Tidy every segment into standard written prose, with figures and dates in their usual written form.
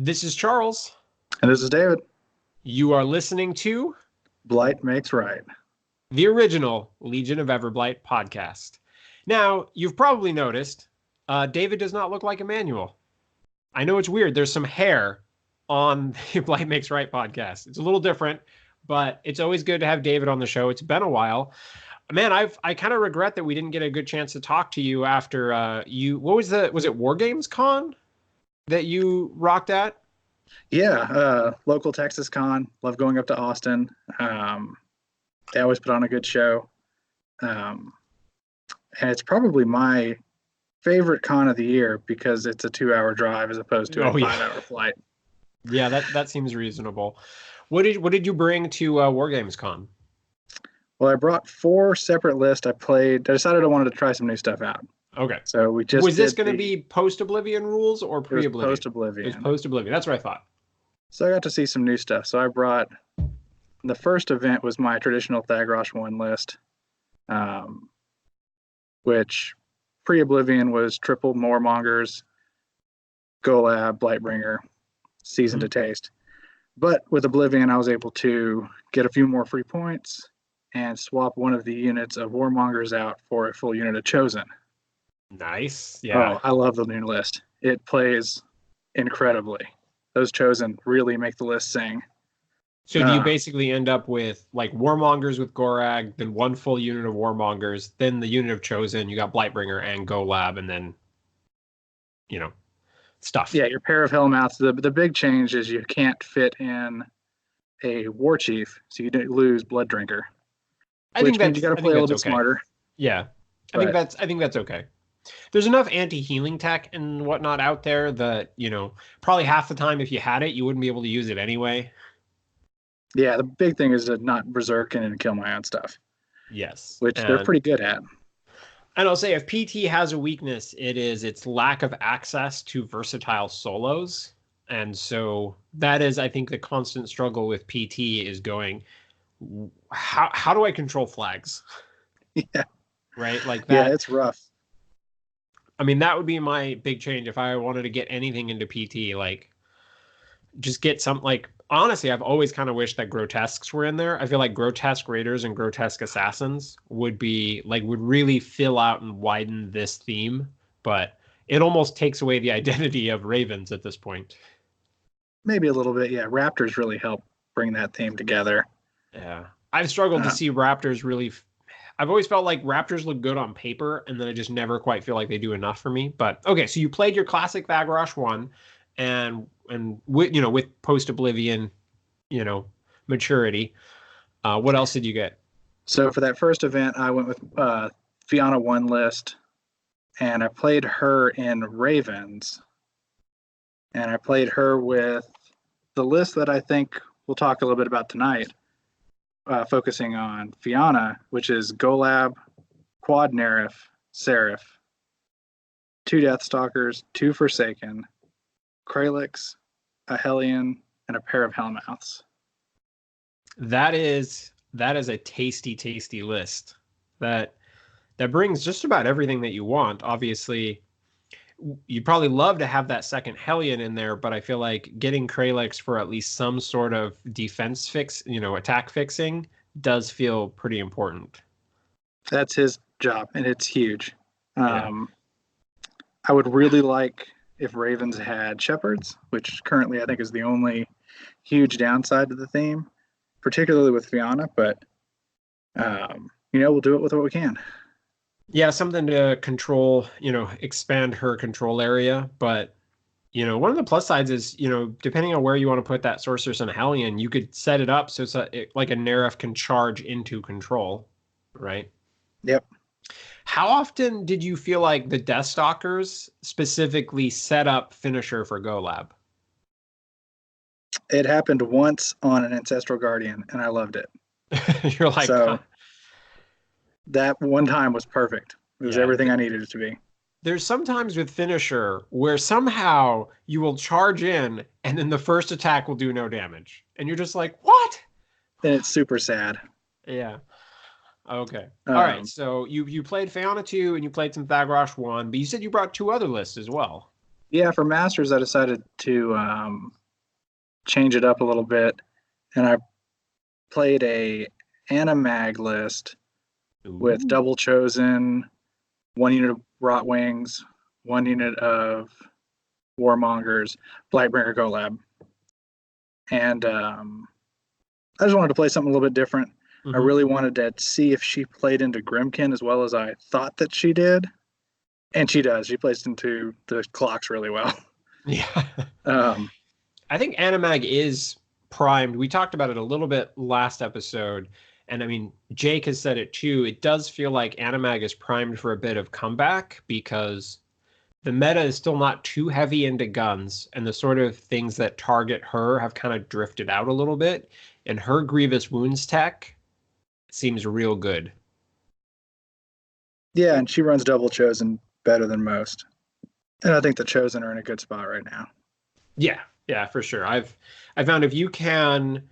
This is Charles. And this is David. You are listening to Blight Makes Right, the original Legion of Everblight podcast. Now, you've probably noticed David does not look like Emmanuel. I know it's weird. There's some hair on the Blight Makes Right podcast. It's a little different, but it's always good to have David on the show. It's been a while. Man, I kind of regret that we didn't get a good chance to talk to you after was it War Games Con that you rocked at? Yeah, local Texas con. Love going up to Austin. They always put on a good show. And it's probably my favorite con of the year because it's a 2-hour drive as opposed to a 5-hour flight. Yeah, that seems reasonable. What did you bring to War Games Con? Well, I brought 4 separate lists. I decided I wanted to try some new stuff out. Okay. So we just was this going to be post-Oblivion rules or pre-Oblivion? Post-Oblivion. It was post-Oblivion. That's what I thought. So I got to see some new stuff. So I brought the first event was my traditional Thagrosh 1 list, which pre-Oblivion was triple Moormongers, Golab, Blightbringer, seasoned to taste. But with Oblivion, I was able to get a few more free points and swap one of the units of Warmongers out for a full unit of Chosen. Nice. Yeah. Oh, I love the new list. It plays incredibly. Those Chosen really make the list sing. So do you basically end up with like Warmongers with Gorag, then one full unit of Warmongers, then the unit of Chosen, you got Blightbringer and Golab, and then, stuff. Yeah, your pair of Hellmouths. The big change is you can't fit in a War Chief, so you lose Blood Drinker. I think you got to play a little bit smarter. Yeah, I think that's okay. There's enough anti-healing tech and whatnot out there that, probably half the time if you had it, you wouldn't be able to use it anyway. Yeah, the big thing is to not berserk and kill my own stuff. Yes. Which they're pretty good at. And I'll say if PT has a weakness, it is its lack of access to versatile solos. And so that is, I think, the constant struggle with PT is going, how do I control flags? Yeah. Right? Like that. Yeah, it's rough. I mean, that would be my big change if I wanted to get anything into PT, like just get some, like, honestly, I've always kind of wished that grotesques were in there. I feel like grotesque raiders and grotesque assassins would really fill out and widen this theme, but it almost takes away the identity of ravens at this point. Maybe a little bit. Yeah. Raptors really help bring that theme together. Yeah. I've struggled to see raptors really. I've always felt like raptors look good on paper, and then I just never quite feel like they do enough for me. But okay, so you played your classic Thagrosh 1 and with post-Oblivion, maturity. What else did you get? So for that first event, I went with Fyanna 1 list, and I played her in Ravens, and I played her with the list that I think we'll talk a little bit about tonight, focusing on Fyanna, which is Golab, Quad Nerif, Seraph, 2 Deathstalkers, 2 Forsaken, Kralix, a Hellion, and a pair of Hellmouths. That is a tasty list. That brings just about everything that you want. Obviously, you'd probably love to have that second Hellion in there, but I feel like getting Kralix for at least some sort of defense fix, attack fixing, does feel pretty important. That's his job, and it's huge. Yeah. I would really like if Ravens had Shepherds, which currently I think is the only huge downside to the theme, particularly with Fyanna, but we'll do it with what we can. Yeah, something to control, expand her control area. But, one of the plus sides is, depending on where you want to put that Sorceress and Hellion, you could set it up so it's like a Nerif can charge into control, right? Yep. How often did you feel like the Deathstalkers specifically set up finisher for Golab? It happened once on an Ancestral Guardian, and I loved it. You're like, so that one time was perfect. It was everything I needed it to be. There's sometimes with finisher where somehow you will charge in and then the first attack will do no damage. And you're just like, what? And it's super sad. Yeah. Okay. All right. So you played Fyanna 2 and you played some Thagrosh 1, but you said you brought 2 other lists as well. Yeah, for Masters, I decided to change it up a little bit, and I played a Animag list with Ooh. double chosen, one unit of Rot Wings, one unit of Warmongers, Blightbringer Golab. And I just wanted to play something a little bit different. I Hmm. really wanted to see if she played into Grimkin as well as I thought that she did. And she does. She plays into the clocks really well. Yeah. Um, I think Animag is primed. We talked about it a little bit last episode. And I mean, Jake has said it too. It does feel like Animag is primed for a bit of comeback because the meta is still not too heavy into guns, and the sort of things that target her have kind of drifted out a little bit. And her Grievous Wounds tech seems real good. yeah, and she runs double chosen better than most. And I think the chosen are in a good spot right now. Yeah, yeah, for sure. I found if you can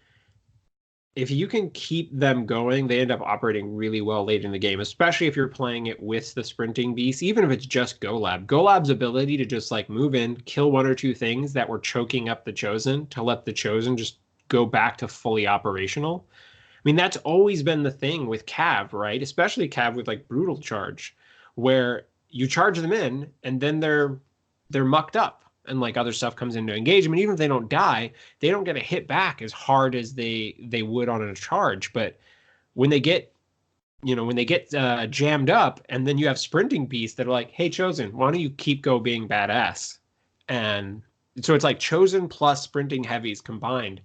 keep them going, they end up operating really well late in the game, especially if you're playing it with the sprinting beast, even if it's just Golab. Golab's ability to just like move in, kill one or two things that were choking up the Chosen to let the Chosen just go back to fully operational. I mean, that's always been the thing with Cav, right? Especially Cav with like brutal charge, where you charge them in and then they're mucked up and like other stuff comes into engagement. Even if they don't die, they don't get a hit back as hard as they would on a charge. But when they get when they get jammed up, and then you have sprinting beasts that are like, "Hey, Chosen, why don't you keep go being badass?" And so it's like Chosen plus sprinting heavies combined.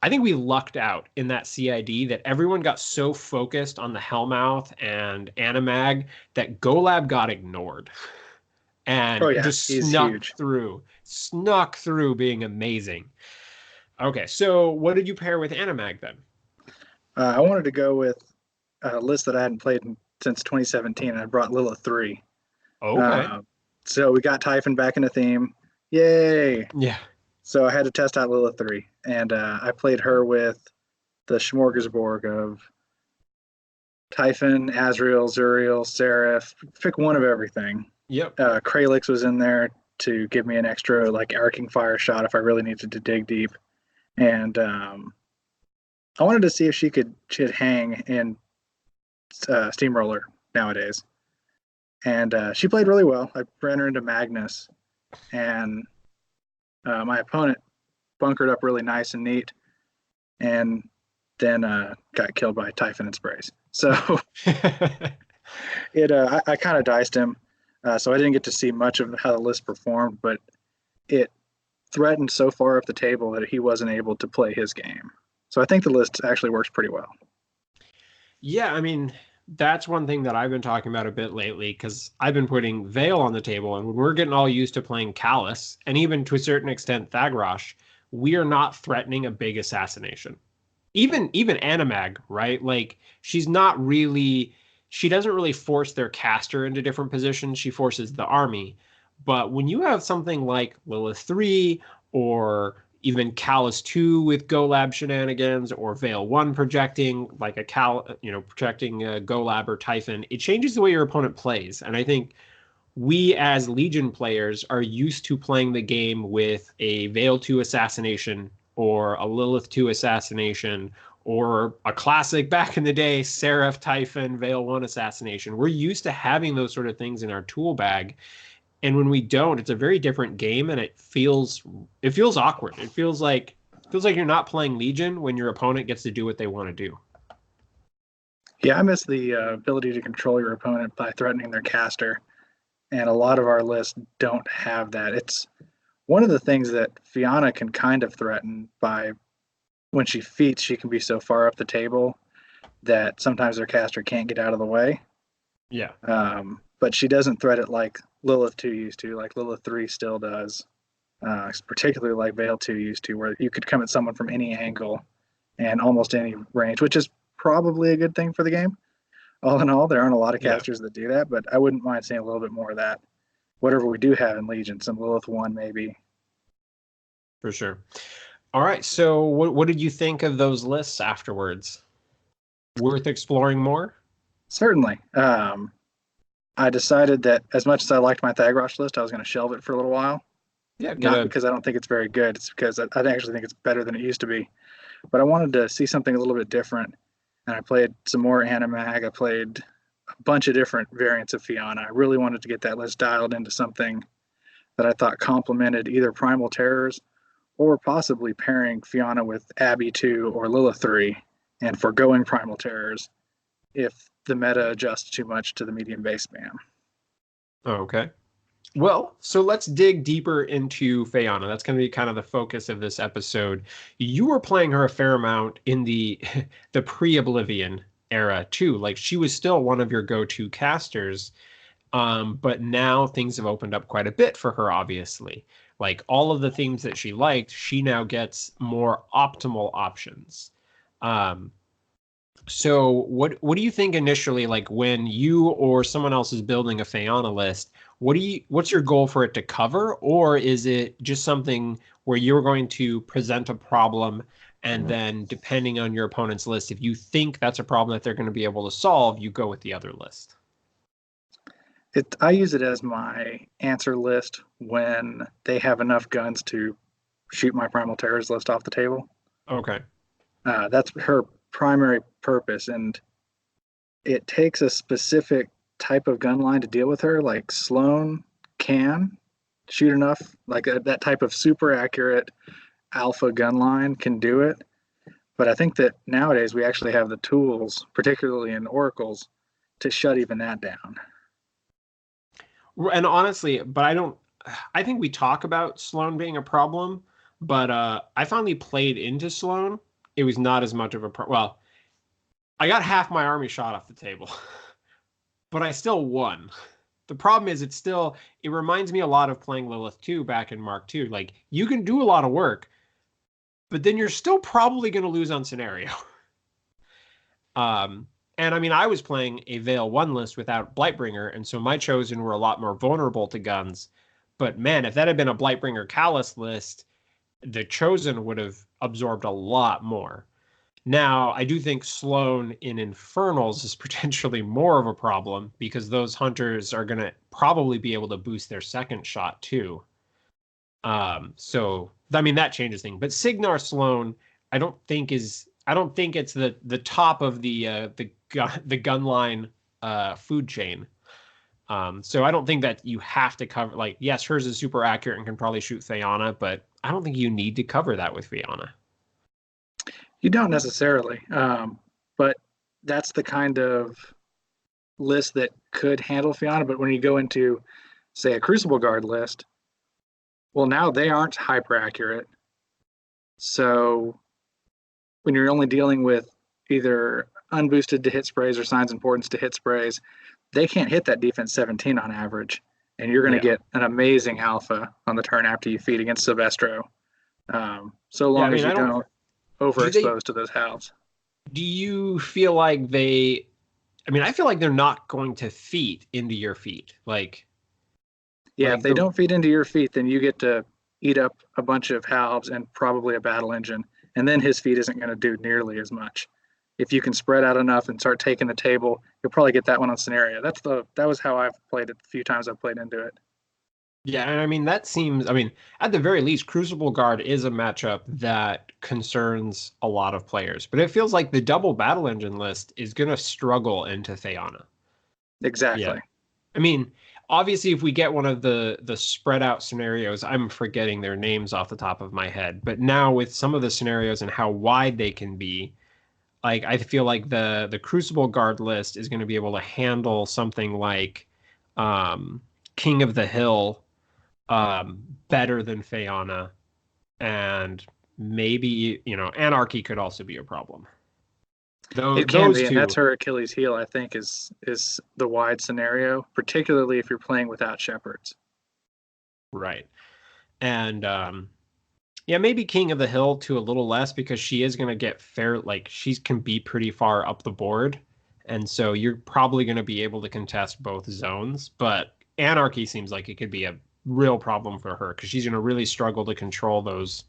I think we lucked out in that CID that everyone got so focused on the Hellmouth and Animag that Golab got ignored Oh and yeah, just he's huge. snuck through being amazing. Okay, so what did you pair with Animag then? I wanted to go with a list that I hadn't played since 2017. And I brought Lilith 3. Okay. Uh, so we got Typhon back in the theme. Yay! Yeah. So I had to test out Lilith 3. And I played her with the smorgasbord of Typhon, Azrael, Zuriel, Seraph. Pick one of everything. Yep. Kralix was in there to give me an extra like arcing fire shot if I really needed to dig deep. And I wanted to see if she'd hang in Steamroller nowadays. And she played really well. I ran her into Magnus, and my opponent bunkered up really nice and neat, and then got killed by Typhon and Sprays. So I kind of diced him. So I didn't get to see much of how the list performed, but it threatened so far up the table that he wasn't able to play his game. So I think the list actually works pretty well. Yeah, I mean, that's one thing that I've been talking about a bit lately because I've been putting Veil on the table, and when we're getting all used to playing Callus, and even to a certain extent Thagrosh, we are not threatening a big assassination. Even Animag, right? Like she doesn't really force their caster into different positions. She forces the army. But when you have something like Lilith 3 or even Callus 2 with Golab shenanigans or Veil 1 projecting like projecting Golab or Typhon, it changes the way your opponent plays. And I think we as Legion players are used to playing the game with a Veil 2 assassination or a Lilith 2 assassination or a classic back in the day Seraph Typhon Veil 1 assassination. We're used to having those sort of things in our tool bag. And when we don't, it's a very different game and it feels awkward. It feels like you're not playing Legion when your opponent gets to do what they want to do. Yeah, I miss the ability to control your opponent by threatening their caster, and a lot of our lists don't have that. It's one of the things that Fyanna can kind of threaten by when she feats, she can be so far up the table that sometimes their caster can't get out of the way. Yeah. But she doesn't threat it like Lilith 2 used to, like Lilith 3 still does, particularly like Veil 2 used to, where you could come at someone from any angle and almost any range, which is probably a good thing for the game. All in all, there aren't a lot of Yeah, casters that do that, but I wouldn't mind seeing a little bit more of that. Whatever we do have in Legion, some Lilith 1 maybe. for sure. All right. So what did you think of those lists afterwards? Worth exploring more? Certainly. I decided that as much as I liked my Thagrosh list, I was going to shelve it for a little while. Yeah, get Not a because I don't think it's very good. It's because I actually think it's better than it used to be. But I wanted to see something a little bit different, and I played some more Animag. I played a bunch of different variants of Fyanna. I really wanted to get that list dialed into something that I thought complemented either Primal Terrors or possibly pairing Fyanna with Abby 2 or Lilith 3 and foregoing Primal Terrors if the meta adjusts too much to the medium base spam. okay. Well, so let's dig deeper into Fayana. That's going to be kind of the focus of this episode. You were playing her a fair amount in the the pre-Oblivion era too. Like she was still one of your go-to casters. But now things have opened up quite a bit for her, obviously. Like all of the things that she liked, she now gets more optimal options. Um, so what do you think initially, like when you or someone else is building a Fayana list, what's your goal for it to cover? Or is it just something where you're going to present a problem and then depending on your opponent's list, if you think that's a problem that they're going to be able to solve, you go with the other list? I use it as my answer list when they have enough guns to shoot my Primal Terrors list off the table. Okay. That's her primary purpose, and it takes a specific type of gun line to deal with her. Like Sloan can shoot enough, like that type of super accurate alpha gun line can do it. But I think that nowadays we actually have the tools, particularly in oracles, to shut even that down. And honestly, but I think we talk about Sloan being a problem, but I finally played into Sloan. It was not as much of a problem. Well, I got half my army shot off the table, but I still won. The problem is it reminds me a lot of playing Lilith 2 back in Mark 2. Like you can do a lot of work, but then you're still probably going to lose on scenario. Um, and I mean, I was playing a Veil 1 list without Blightbringer, and so my chosen were a lot more vulnerable to guns. But man, if that had been a Blightbringer Callus list, the chosen would have absorbed a lot more. Now, I do think Sloan in Infernals is potentially more of a problem because those hunters are going to probably be able to boost their second shot too. So I mean that changes things. But Signar Sloan, I don't think it's the top of the gun line food chain. So I don't think that you have to cover like yes, hers is super accurate and can probably shoot Fayana, but I don't think you need to cover that with Fayana. You don't necessarily, but that's the kind of list that could handle Fiona. But when you go into, say, a Crucible Guard list, well, now they aren't hyper accurate. So when you're only dealing with either unboosted to hit sprays or signs importance to hit sprays, they can't hit that defense 17 on average. And you're going to Yeah. get an amazing alpha on the turn after you feed against Silvestro. So Yeah, I long as mean, you I don't. don't Do they? overexpose to those halves. Do you feel like they? I mean, I feel like they're not going to feet into your feet. Yeah, if Like they the don't feed into your feet, then you get to eat up a bunch of halves and probably a battle engine. And then his feet isn't going to do nearly as much. If you can spread out enough and start taking the table, you'll probably get that one on scenario. That was how I've played it the few times I've played into it. yeah, and I mean that seems. I mean, at the very least, Crucible Guard is a matchup that concerns a lot of players. But it feels like the double battle engine list is going to struggle into Thayana. Yeah. Exactly. I mean, obviously, if we get one of the spread out scenarios, I'm forgetting their names off the top of my head. But now with some of the scenarios and how wide they can be, like I feel like the Crucible Guard list is going to be able to handle something like King of the Hill better than Fayana, and maybe Anarchy could also be a problem. It can Those be, and that's two, her Achilles heel, I think, is the wide scenario, particularly if you're playing without shepherds. right? And yeah, maybe King of the Hill to a little less because she is going to get fair, like she can be pretty far up the board. And so you're probably going to be able to contest both zones. But Anarchy seems like it could be a real problem for her because she's going to really struggle to control those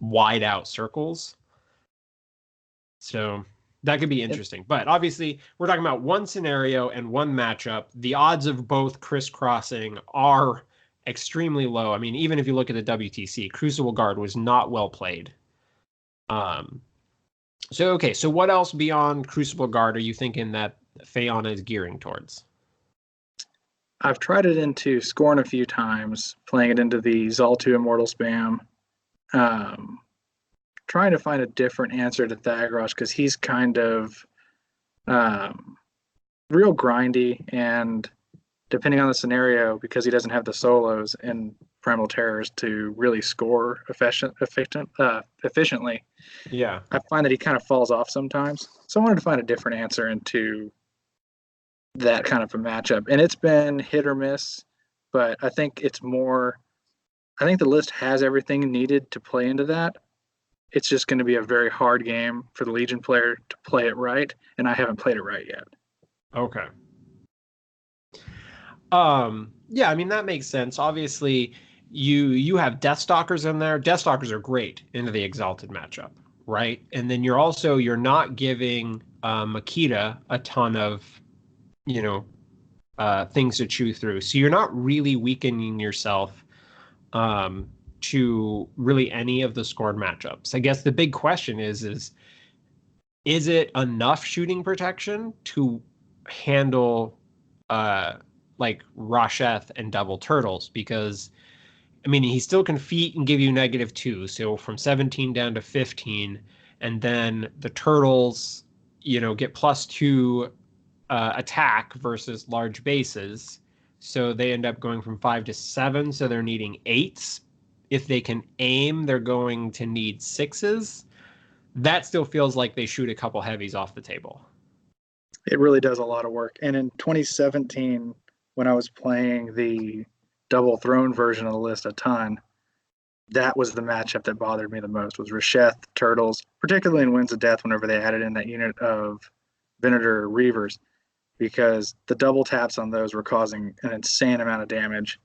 wide out circles. So that could be And interesting. But obviously, we're talking about one scenario and one matchup. The odds of both crisscrossing are extremely low. I mean, even if you look at the WTC, Crucible Guard was not well played. So what else beyond Crucible Guard are you thinking that Fyanna is gearing towards? I've tried it into Scorn a few times, playing it into the Zal2 Immortal spam. Trying to find a different answer to Thagros because he's kind of real grindy, and depending on the scenario, because he doesn't have the solos and Primal Terrors to really score efficiently, Yeah. I find that he kind of falls off sometimes. So I wanted to find a different answer into that kind of a matchup. And it's been hit or miss, but I think it's more, I think the list has everything needed to play into that. It's just going to be a very hard game for the Legion player to play it right, and I haven't played it right yet. Okay. Yeah, I mean that makes sense. Obviously, you have Deathstalkers in there. Deathstalkers are great into the Exalted matchup, right? And then you're not giving Makita a ton of, things to chew through. So you're not really weakening yourself to really any of the scored matchups. I guess the big question is it enough shooting protection to handle like Rasheth and Double Turtles? Because I mean, he still can feat and give you -2, so from 17 down to 15, and then the Turtles, get +2 attack versus large bases, so they end up going from 5 to 7, so they're needing 8s. If they can aim, they're going to need 6s. That still feels like they shoot a couple heavies off the table. It really does a lot of work. And in 2017, when I was playing the Double Throne version of the list a ton, that was the matchup that bothered me the most, was Rasheth, Turtles, particularly in Winds of Death whenever they added in that unit of Venator Reavers, because the double taps on those were causing an insane amount of damage.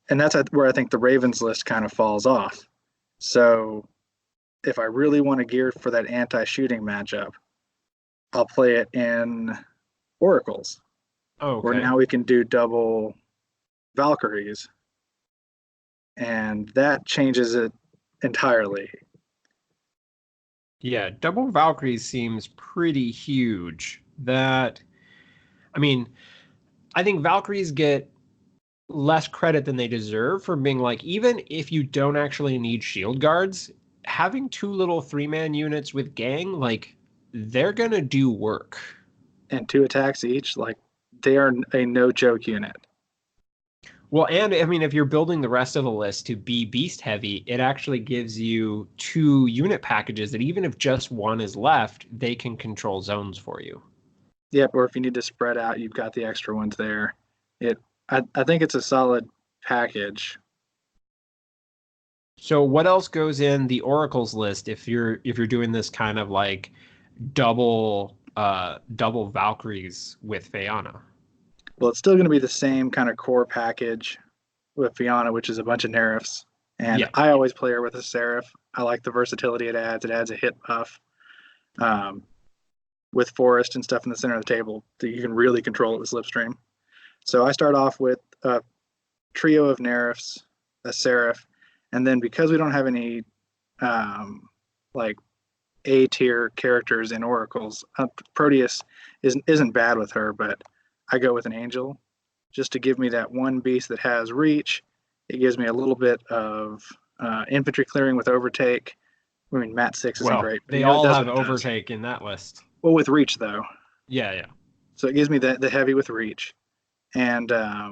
And that's where I think the Ravens list kind of falls off. So if I really want to gear for that anti-shooting matchup, I'll play it in Oracles, where now we can do double Valkyries, and that changes it entirely. Yeah, double Valkyries seems pretty huge. I mean, I think Valkyries get less credit than they deserve for being like, even if you don't actually need shield guards, having 2 little 3-man units with gang, like, they're gonna do work. And 2 attacks each, like, they are a no joke unit. Well, and I mean, if you're building the rest of the list to be beast heavy, it actually gives you 2 unit packages that even if just one is left, they can control zones for you. Yep, or if you need to spread out, you've got the extra ones there. I think it's a solid package. So what else goes in the Oracles list if you're doing this kind of like double Valkyries with Fyanna? Well, it's still going to be the same kind of core package with Fyanna, which is a bunch of nerfs. And Yeah. I always play her with a Seraph. I like the versatility it adds. It adds a hit buff. With Forest and stuff in the center of the table, that you can really control it with Slipstream. So I start off with a trio of nerfs, a Seraph, and then because we don't have any like A tier characters in Oracles, Proteus isn't bad with her, but I go with an Angel just to give me that one beast that has reach. It gives me a little bit of infantry clearing with Overtake. I mean, Mat 6 isn't great. They all have Overtake in that list. Well, with reach, though. Yeah. So it gives me the heavy with reach. And I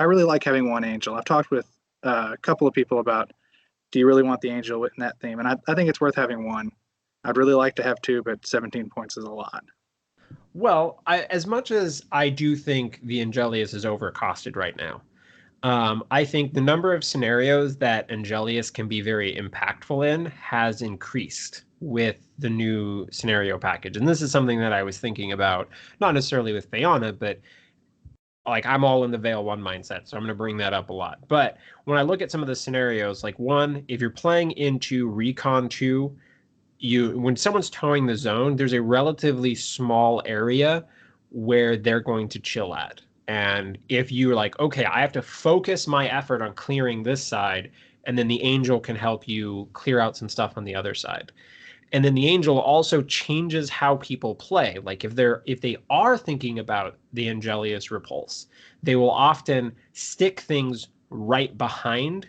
really like having one Angel. I've talked with a couple of people about, do you really want the Angel in that theme? And I think it's worth having one. I'd really like to have 2, but 17 points is a lot. Well, as much as I do think the Angelius is overcosted right now, I think the number of scenarios that Angelius can be very impactful in has increased with the new scenario package. And this is something that I was thinking about, not necessarily with Fyanna, but like I'm all in the Veil 1 mindset, so I'm going to bring that up a lot. But when I look at some of the scenarios, like 1, if you're playing into Recon 2, when someone's towing the zone, there's a relatively small area where they're going to chill at. And if you're like, okay, I have to focus my effort on clearing this side, and then the angel can help you clear out some stuff on the other side. And then the angel also changes how people play. Like if they are thinking about the Angelius repulse, they will often stick things right behind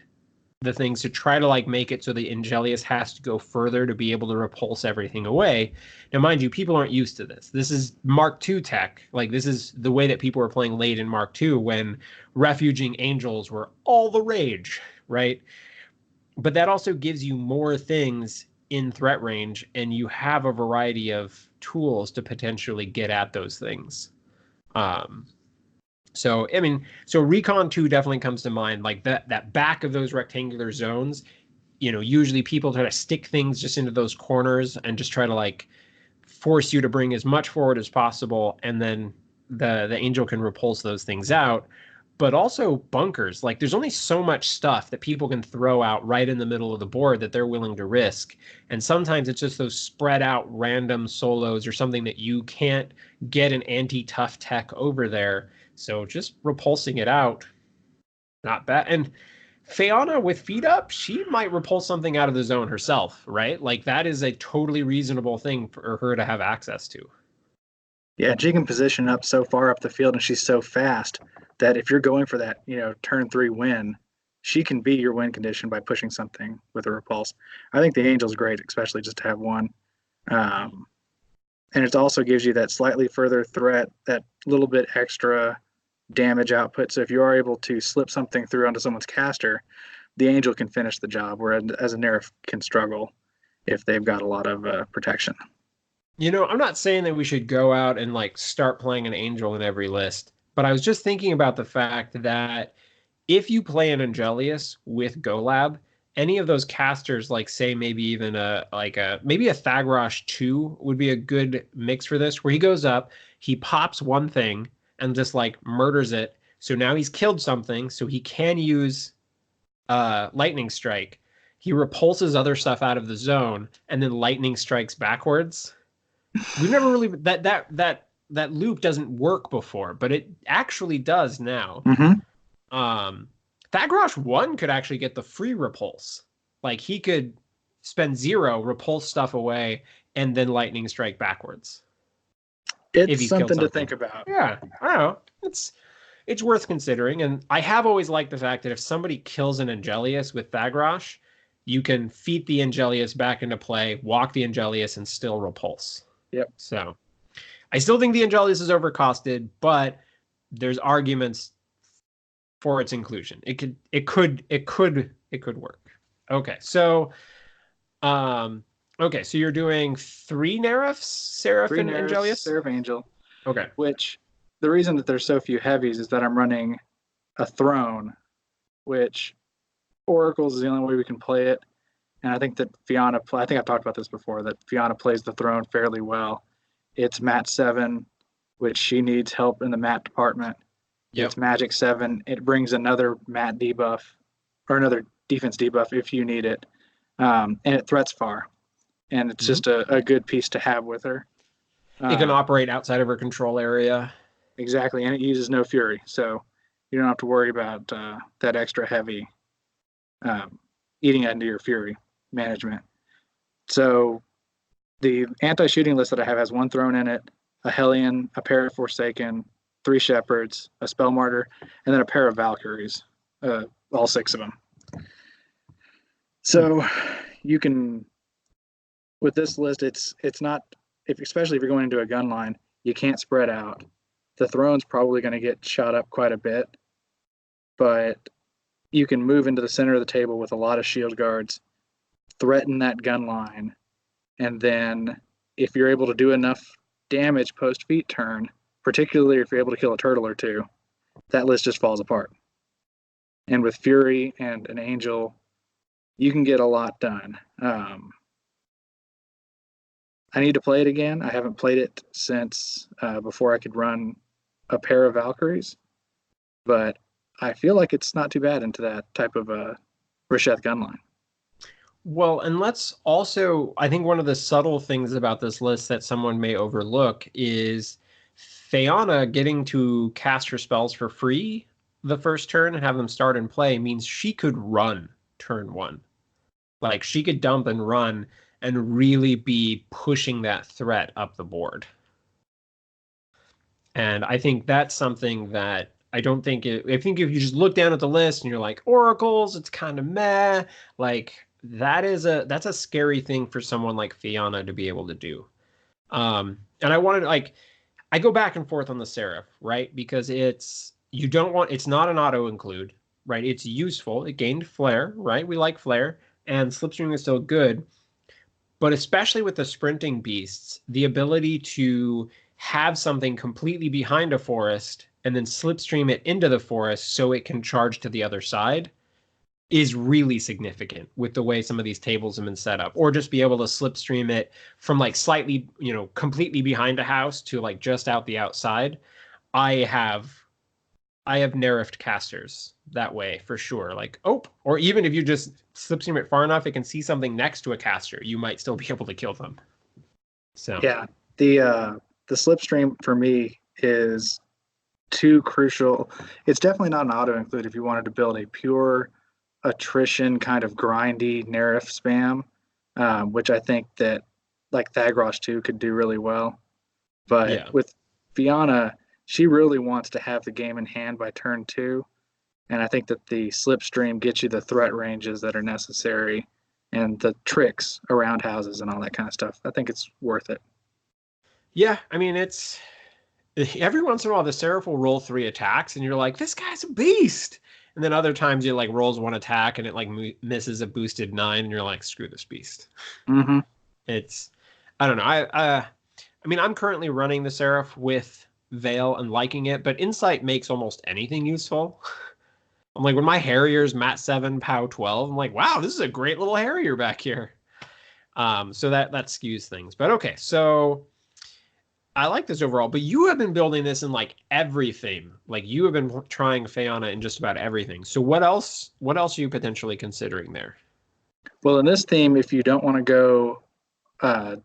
the things to try to like make it so the Angelius has to go further to be able to repulse everything away. Now, mind you, people aren't used to this. This is Mark II tech. Like this is the way that people were playing late in Mark II when refuging angels were all the rage, right? But that also gives you more things in threat range, and you have a variety of tools to potentially get at those things. So I mean, so Recon 2 definitely comes to mind. Like that back of those rectangular zones, usually people try to stick things just into those corners and just try to like force you to bring as much forward as possible, and then the angel can repulse those things out. But also bunkers. Like there's only so much stuff that people can throw out right in the middle of the board that they're willing to risk. And sometimes it's just those spread out random solos or something that you can't get an anti-tough tech over there. So just repulsing it out, not bad. And Fyanna with feet up, she might repulse something out of the zone herself, right? Like that is a totally reasonable thing for her to have access to. Yeah, she can position up so far up the field, and she's so fast that if you're going for that, turn 3 win, she can be your win condition by pushing something with a repulse. I think the Angel's great, especially just to have one. And it also gives you that slightly further threat, that little bit extra damage output. So if you are able to slip something through onto someone's caster, the Angel can finish the job, whereas a Nerf can struggle if they've got a lot of protection. I'm not saying that we should go out and like start playing an angel in every list, but I was just thinking about the fact that if you play an Angelius with GoLab, any of those casters, like say maybe even maybe a Thagrosh 2 would be a good mix for this, where he goes up, he pops one thing and just like murders it. So now he's killed something, so he can use Lightning Strike. He repulses other stuff out of the zone, and then Lightning Strikes backwards. We've never really that loop doesn't work before, but it actually does now. Mm-hmm. Thagrosh 1 could actually get the free repulse. Like he could spend 0, repulse stuff away, and then lightning strike backwards. It's something to think about. Yeah, I don't know. It's worth considering, and I have always liked the fact that if somebody kills an Angelius with Thagrosh, you can feed the Angelius back into play, walk the Angelius, and still repulse. Yep. So I still think the Angelius is overcosted, but there's arguments for its inclusion. It could work. Okay. So so you're doing 3 Nerfs, Seraph and Angelius? Seraph Angel. Okay. Which the reason that there's so few heavies is that I'm running a throne, which Oracles is the only way we can play it. And I think that Fyanna, I think I've talked about this before, that Fyanna plays the throne fairly well. It's Mat 7, which she needs help in the Mat department. Yep. It's Magic 7. It brings another Mat debuff or another defense debuff if you need it. And it threats far. And it's just a good piece to have with her. It can operate outside of her control area. Exactly. And it uses no fury. So you don't have to worry about that extra heavy eating into your fury management. So the anti-shooting list that I have has 1 throne in it, a Hellion, a pair of Forsaken, 3 Shepherds, a Spell Martyr, and then a pair of Valkyries, all 6 of them. So you can, with this list, it's not, especially if you're going into a gun line, you can't spread out. The throne's probably going to get shot up quite a bit, but you can move into the center of the table with a lot of shield guards, threaten that gun line, and then if you're able to do enough damage post feet turn, particularly if you're able to kill a turtle or 2, that list just falls apart. And with Fury and an Angel, you can get a lot done. I need to play it again. I haven't played it since before I could run a pair of Valkyries, but I feel like it's not too bad into that type of Risheth gunline. Well, and let's also, I think one of the subtle things about this list that someone may overlook is Fyanna getting to cast her spells for free the first turn and have them start in play means she could run turn one. Like she could dump and run and really be pushing that threat up the board. And I think that's something that I don't think I think if you just look down at the list and you're like oracles, it's kind of meh. Like that's a scary thing for someone like Fyanna to be able to do. And I wanted like I go back and forth on the Seraph, right? Because it's not an auto include, right? It's useful. It gained flair, right? We like flair, and slipstream is still good. But especially with the sprinting beasts, the ability to have something completely behind a forest and then slipstream it into the forest so it can charge to the other side is really significant with the way some of these tables have been set up. Or just be able to slipstream it from like slightly, completely behind a house to like just out the outside. I have nerfed casters that way for sure. Like, or even if you just slipstream it far enough, it can see something next to a caster. You might still be able to kill them. So Yeah, the slipstream for me is too crucial. It's definitely not an auto include if you wanted to build a pure attrition kind of grindy nerf spam, which I think that like Thagros 2 could do really well. But yeah. with Fyanna, she really wants to have the game in hand by turn 2. And I think that the slipstream gets you the threat ranges that are necessary and the tricks around houses and all that kind of stuff. I think it's worth it. Yeah, I mean it's every once in a while the Seraph will roll 3 attacks and you're like, this guy's a beast. And then other times it like rolls 1 attack and it like misses a boosted 9 and you're like, screw this beast. Mm-hmm. It's I don't know. I mean I'm currently running the Seraph with Veil and liking it, but Insight makes almost anything useful. I'm like when my Harrier's Mat 7 POW 12, I'm like, wow, this is a great little Harrier back here. So that skews things. But okay, so I like this overall, but you have been building this in like everything. Like you have been trying Fyanna in just about everything. So what else? What else are you potentially considering there? Well, in this theme, if you don't want to go uh,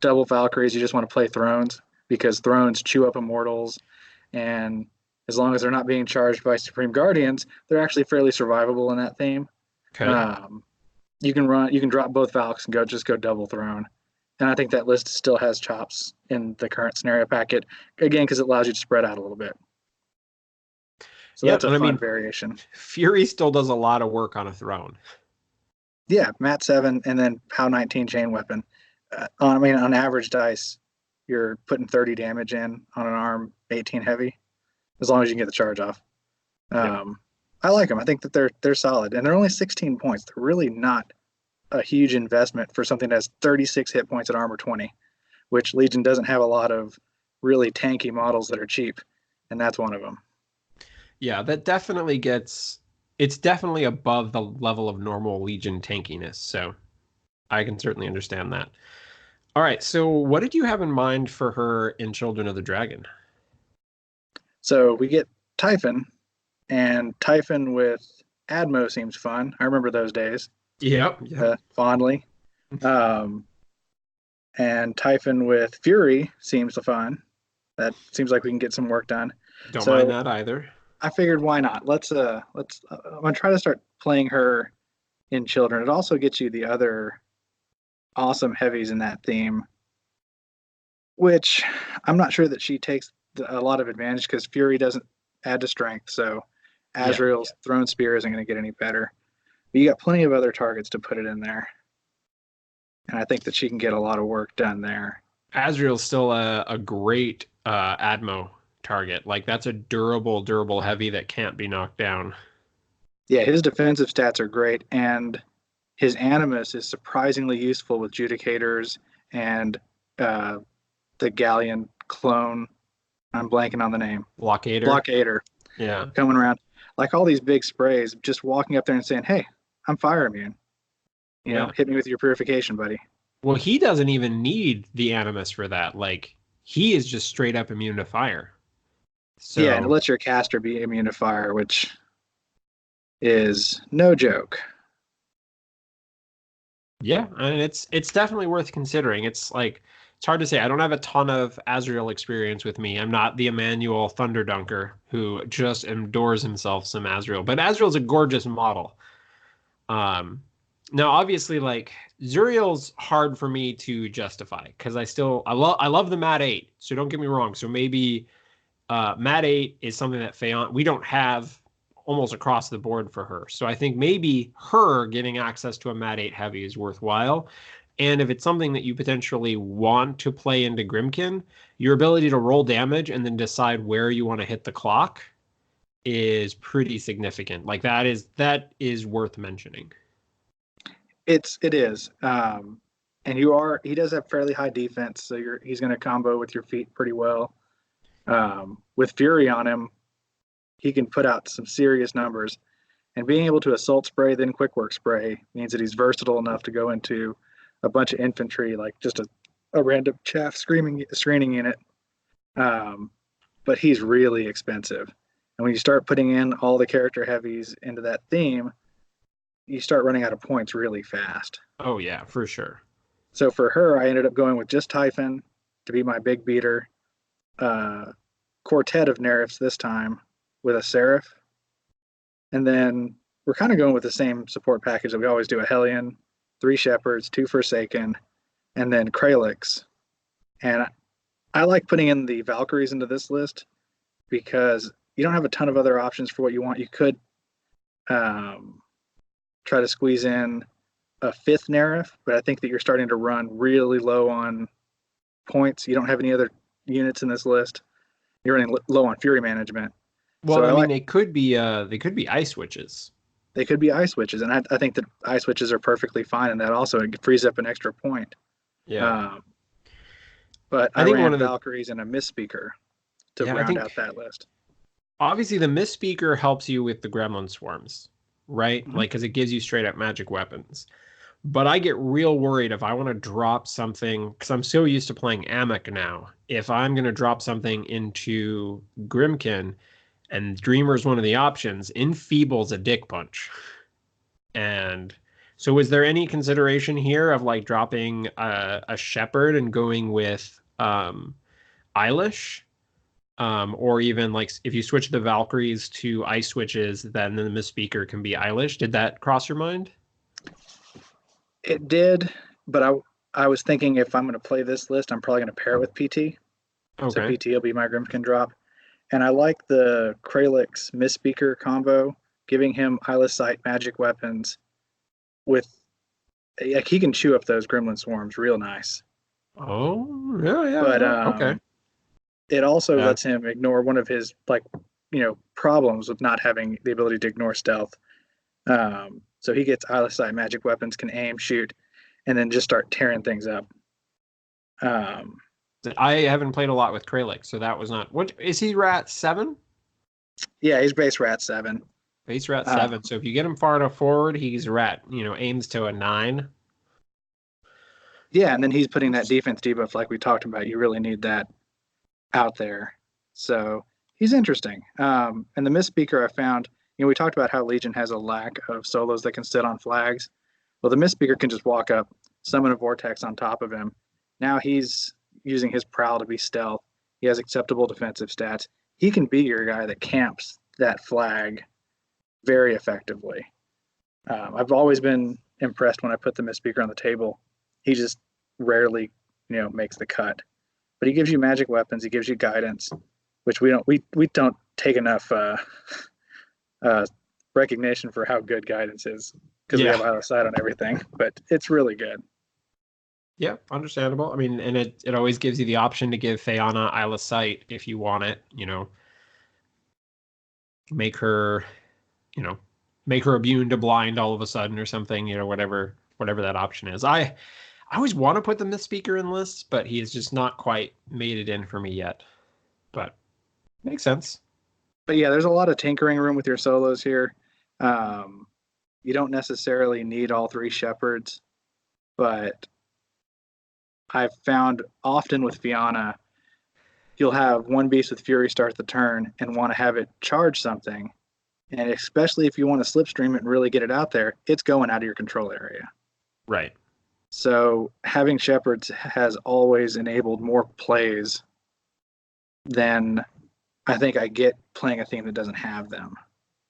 double Valkyries, you just want to play Thrones because Thrones chew up Immortals, and as long as they're not being charged by Supreme Guardians, they're actually fairly survivable in that theme. Okay. Um, you can drop both Valks and go double Throne, and I think that list still has chops in the current scenario packet again because it allows you to spread out a little bit. So Yep. that's a And I fun mean, variation. Fury still does a lot of work on a throne. Yeah, Mat 7 and then POW 19 chain weapon. I mean, on average dice, you're putting 30 damage in on an arm 18 heavy, as long as you can get the charge off. Yep. I like them. I think that they're solid, and they're only 16 points. They're really not a huge investment for something that has 36 hit points at armor 20, which Legion doesn't have a lot of really tanky models that are cheap, and that's one of them. Yeah, that definitely gets. It's definitely above the level of normal Legion tankiness. So I can certainly understand that. All right. So what did you have in mind for her in Children of the Dragon? So we get Typhon, and Typhon with Admo seems fun. I remember those days Yep. Yep. fondly. Um, and Typhon with Fury seems fun. That seems like we can get some work done. Don't mind So that either. I figured why not? Let's I'm gonna try to start playing her in Children. It also gets you the other awesome heavies in that theme, which I'm not sure that she takes a lot of advantage because Fury doesn't add to strength. So Yeah. Azrael's Throne Spear isn't going to get any better. But you got plenty of other targets to put it in there. And I think that she can get a lot of work done there. Azrael's still a great Admo target. Like that's a durable heavy that can't be knocked down. Yeah, his defensive stats are great. And his Animus is surprisingly useful with Judicators and uh, the Galleon clone. I'm blanking on the name. Blockader. Blockader Yeah. coming around. Like all these big sprays, just walking up there and saying, hey, I'm fire immune. Yeah. Hit me with your purification, buddy. Well, he doesn't even need the Animus for that. Like he is just straight up immune to fire. So Yeah, and it lets your caster be immune to fire, which is no joke. yeah, and it's definitely worth considering. It's like It's hard to say. I don't have a ton of Azrael experience with me. I'm not the Emmanuel Thunder Dunker who just endures himself some Azrael. But Azrael's a gorgeous model. Um, Now obviously like Zuriel's hard for me to justify because I love the Mat 8. So don't get me wrong. So maybe Mat 8 is something that we don't have almost across the board for her. So I think maybe her getting access to a Mat 8 heavy is worthwhile. And if it's something that you potentially want to play into Grimkin, your ability to roll damage and then decide where you want to hit the clock is pretty significant. Like that is worth mentioning. It is. And he does have fairly high defense, so he's going to combo with your feet pretty well. With Fury on him, he can put out some serious numbers. And being able to assault spray, then quick work spray means that he's versatile enough to go into a bunch of infantry, like just a random chaff screening unit. But he's really expensive. And when you start putting in all the character heavies into that theme, you start running out of points really fast. Oh yeah, for sure. So for her, I ended up going with just Typhon to be my big beater. Quartet of Nerfs this time with a Seraph. And then we're kind of going with the same support package that we always do: a Hellion, 3 Shepherds, 2 Forsaken, and then Kralix. And I like putting in the Valkyries into this list because you don't have a ton of other options for what you want. You could try to squeeze in a 5th Nerf, but I think that you're starting to run really low on points. You don't have any other units in this list. You're running low on Fury management. Well, So I mean, they could be ice witches. They could be ice witches, and I think that ice witches are perfectly fine in that. Also, it frees up an extra point. Yeah. But I I think ran one of the Valkyries and a Mist Speaker to yeah, I round think out that list. obviously the Mist Speaker helps you with the Gremlin swarms, right? Mhm. Like because it gives you straight up magic weapons. But I get real worried if I want to drop something because I'm so used to playing Amok now. If I'm going to drop something into Grimkin and Dreamer's one of the options, Enfeeble's a dick punch. And so, is there any consideration here of like dropping a Shepherd and going with Eilish? Or even like if you switch the Valkyries to Ice Switches, then the Misspeaker can be Eilish. Did that cross your mind? It did, but I was thinking if I'm going to play this list, I'm probably going to pair it with PT. So Okay. PT will be my Grimkin drop. And I like the Kralix Mist Speaker combo, giving him Eyeless Sight magic weapons with like he can chew up those gremlin swarms real nice. Oh, yeah, yeah, But yeah. Okay. it also Yeah. lets him ignore one of his problems with not having the ability to ignore stealth. So he gets eyeless sight magic weapons, can aim, shoot, and then just start tearing things up. Um, I haven't played a lot with Kralix, so that was not. What is he? Rat 7? yeah, he's base rat 7. Base rat Uh, 7. So if you get him far enough forward, he's rat. Aims to a 9. yeah, and then he's putting that defense debuff like we talked about. You really need that out there. So he's interesting. And the Mist Speaker I found, we talked about how Legion has a lack of solos that can sit on flags. Well, the Mist Speaker can just walk up, summon a vortex on top of him. Now he's using his prowl to be stealth. He has acceptable defensive stats. He can be your guy that camps that flag very effectively. I've always been impressed when I put the Mist Speaker on the table. He just rarely, makes the cut. But he gives you magic weapons. He gives you guidance, which we don't take enough recognition for how good guidance is because we have Yeah. out of sight on everything. But it's really good. Yeah, understandable. I mean, and it always gives you the option to give Fyanna Isle of Sight if you want it, make her, you know, make her immune to blind all of a sudden or something, whatever that option is. I always want to put the Myth Speaker in lists, but he has just not quite made it in for me yet. But makes sense. But yeah, there's a lot of tinkering room with your solos here. You don't necessarily need all 3 shepherds, but I've found often with Fyanna, you'll have one beast with Fury start the turn and want to have it charge something. And especially if you want to slipstream it and really get it out there, it's going out of your control area. Right. So having shepherds has always enabled more plays than I think I get playing a theme that doesn't have them.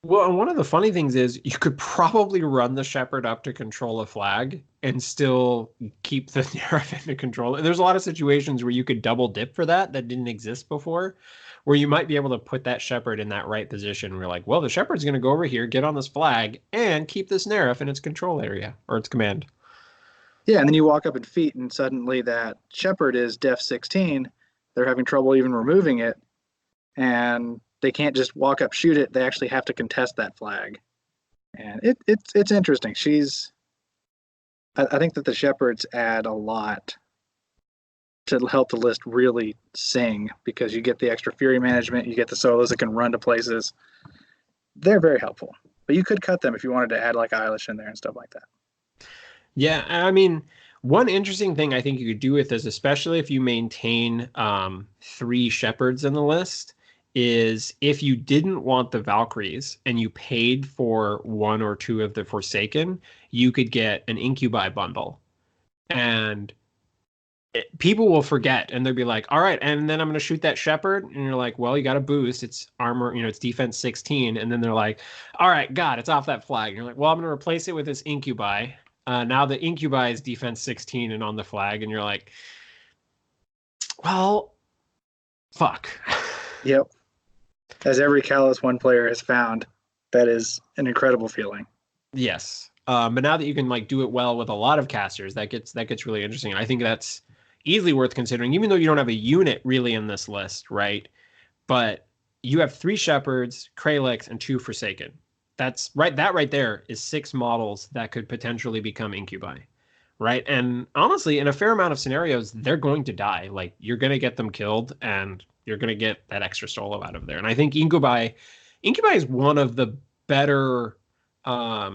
Well, and one of the funny things is you could probably run the shepherd up to control a flag and still keep the Nerf into control. And there's a lot of situations where you could double dip for that didn't exist before, where you might be able to put that shepherd in that right position. Where you're like, well, the shepherd's going to go over here, get on this flag, and keep this Nerf in its control area or its command. Yeah, and then you walk up in feet, and suddenly that shepherd is def 16. They're having trouble even removing it, and they can't just walk up, shoot it. They actually have to contest that flag, and it's interesting. I think that the shepherds add a lot to help the list really sing because you get the extra fury management, you get the solos that can run to places. They're very helpful, but you could cut them if you wanted to add like Eilish in there and stuff like that. Yeah, I mean, one interesting thing I think you could do with this, especially if you maintain three shepherds in the list, is if you didn't want the Valkyries and you paid for one or two of the Forsaken, you could get an Incubi bundle. And people will forget and they'll be like, all right, and then I'm going to shoot that shepherd. And you're like, well, you got a boost. It's armor, it's defense 16. And then they're like, all right, God, it's off that flag. And you're like, well, I'm going to replace it with this Incubi. Now the Incubi is defense 16 and on the flag. And you're like, well, fuck. Yep. As every Callous One player has found, that is an incredible feeling. Yes. But now that you can like do it well with a lot of casters, that gets really interesting. I think that's easily worth considering, even though you don't have a unit really in this list, right? But you have three shepherds, Kralix, and two Forsaken. That's right. That right there is six models that could potentially become Incubi, right? And honestly, in a fair amount of scenarios, they're going to die. Like you're going to get them killed, and you're going to get that extra solo out of there. And I think Incubi is one of the better. I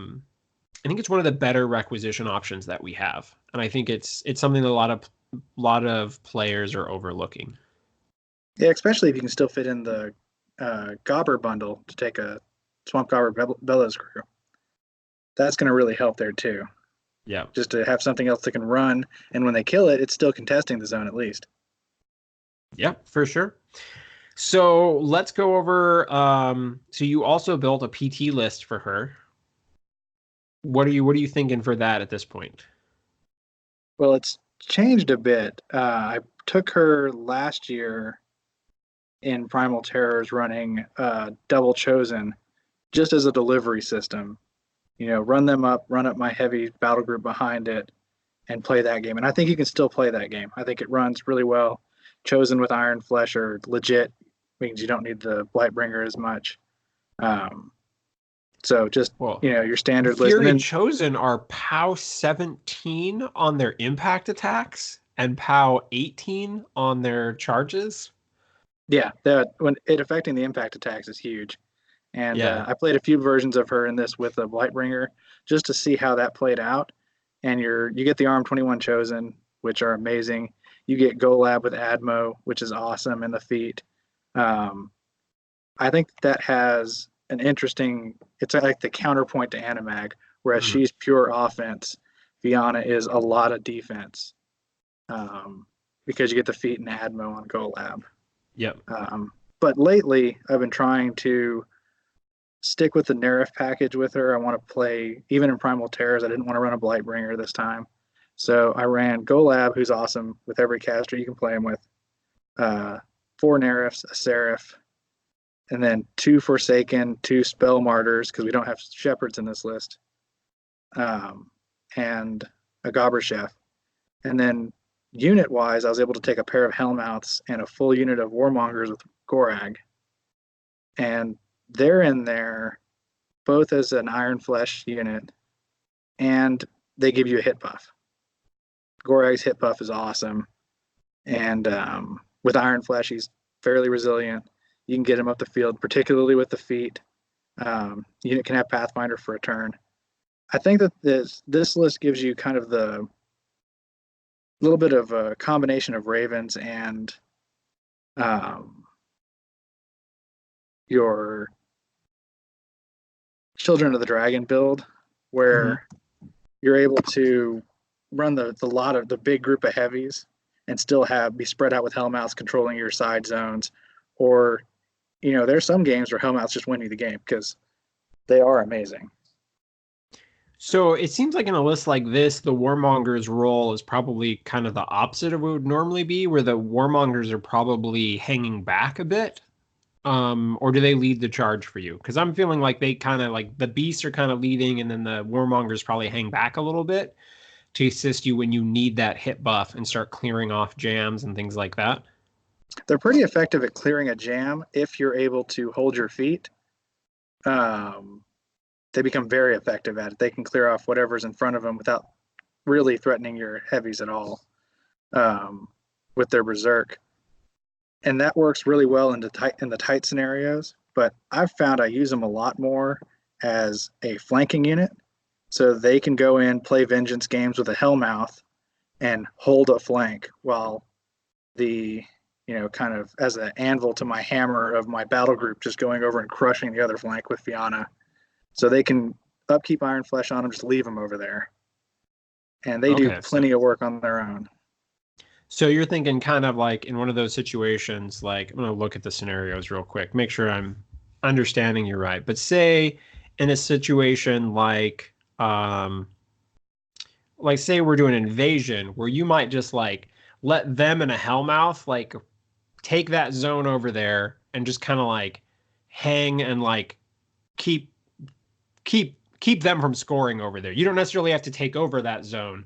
think it's one of the better requisition options that we have, and I think it's something that a lot of players are overlooking. Yeah, especially if you can still fit in the Gobber bundle to take a Swamp Gobber Bellows crew. That's going to really help there too. Yeah. Just to have something else that can run, and when they kill it, it's still contesting the zone at least. Yeah, for sure. So let's go over. So you also built a PT list for her. What are you thinking for that at this point? Well, it's changed a bit. I took her last year in Primal Terrors running Double Chosen just as a delivery system. Run up my heavy battle group behind it, and play that game. And I think you can still play that game. I think it runs really well. Chosen with Iron Flesh are legit, means you don't need the Blightbringer as much. So just Well, your standard list, and Fury then Chosen are POW 17 on their impact attacks and POW 18 on their charges. yeah, that when it affecting the impact attacks is huge. And Yeah. I played a few versions of her in this with a Blightbringer just to see how that played out. And you get the Arm 21 Chosen, which are amazing. You get Golab with Admo, which is awesome in the feat. Um, I think that has an interesting. It's like the counterpoint to Animag, whereas Mhm. she's pure offense. Fyanna is a lot of defense because you get the feat and Admo on Golab. Yep. But lately, I've been trying to stick with the Nerif package with her. I want to play, even in Primal Terrors, I didn't want to run a Blightbringer this time. So I ran Golab, who's awesome with every caster you can play him with, four Nerifs, a Seraph, and then two Forsaken, two Spell Martyrs, because we don't have Shepherds in this list, and a Gobber Chef. And then unit wise, I was able to take a pair of Hellmouths and a full unit of Warmongers with Gorag. And they're in there both as an Iron Flesh unit, and they give you a hit buff. Gorag's hit buff is awesome, and with Iron Flesh, he's fairly resilient. You can get him up the field, particularly with the feet. Unit can have Pathfinder for a turn. I think that this list gives you kind of the little bit of a combination of Ravens and your Children of the Dragon build, where you're able to run the lot of the big group of heavies and still be spread out with Hellmouths controlling your side zones, or there's some games where Hellmouths just win you the game because they are amazing. So it seems like in a list like this, the warmonger's role is probably kind of the opposite of what would normally be, where the warmongers are probably hanging back a bit. Or do they lead the charge for you? Because I'm feeling like they kind of like the beasts are kind of leading, and then the warmongers probably hang back a little bit to assist you when you need that hit buff and start clearing off jams and things like that. They're pretty effective at clearing a jam if you're able to hold your feet. Um, they become very effective at it. They can clear off whatever's in front of them without really threatening your heavies at all with their berserk. And that works really well in the tight scenarios. But I've found I use them a lot more as a flanking unit, so they can go in, play vengeance games with a Hellmouth, and hold a flank while the kind of as an anvil to my hammer of my battle group, just going over and crushing the other flank with Fyanna. So they can upkeep Iron Flesh on them, just leave them over there. And they do plenty of work on their own. So you're thinking kind of like in one of those situations, like I'm going to look at the scenarios real quick, make sure I'm understanding you right. But say in a situation like say we're doing an invasion where you might just like let them and a Hellmouth like take that zone over there and just kind of like hang and like keep them from scoring over there. You don't necessarily have to take over that zone,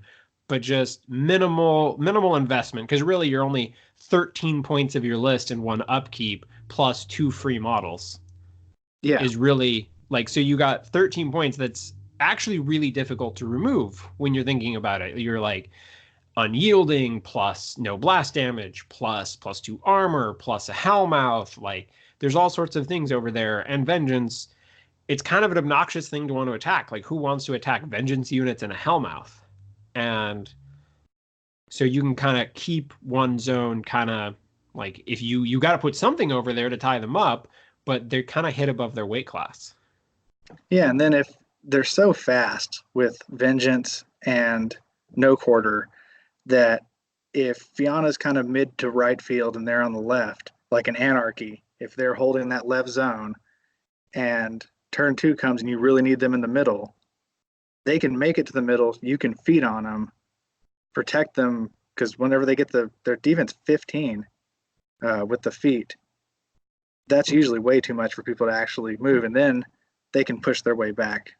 but just minimal investment, because really you're only 13 points of your list in one upkeep plus 2 free models. Yeah. Is really like, so you got 13 points that's actually really difficult to remove when you're thinking about it. You're like unyielding plus no blast damage plus +2 armor plus a Hellmouth. Like there's all sorts of things over there. And vengeance, it's kind of an obnoxious thing to want to attack. Like who wants to attack vengeance units in a Hellmouth? And so you can kind of keep one zone kind of like, if you got to put something over there to tie them up, but they're kind of hit above their weight class. Yeah, and then if they're so fast with vengeance and no quarter that if Fyanna's kind of mid to right field and they're on the left, like an anarchy, if they're holding that left zone and turn 2 comes and you really need them in the middle, they can make it to the middle. You can feed on them, protect them, because whenever they get their defense 15 with the feet, that's usually way too much for people to actually move. And then they can push their way back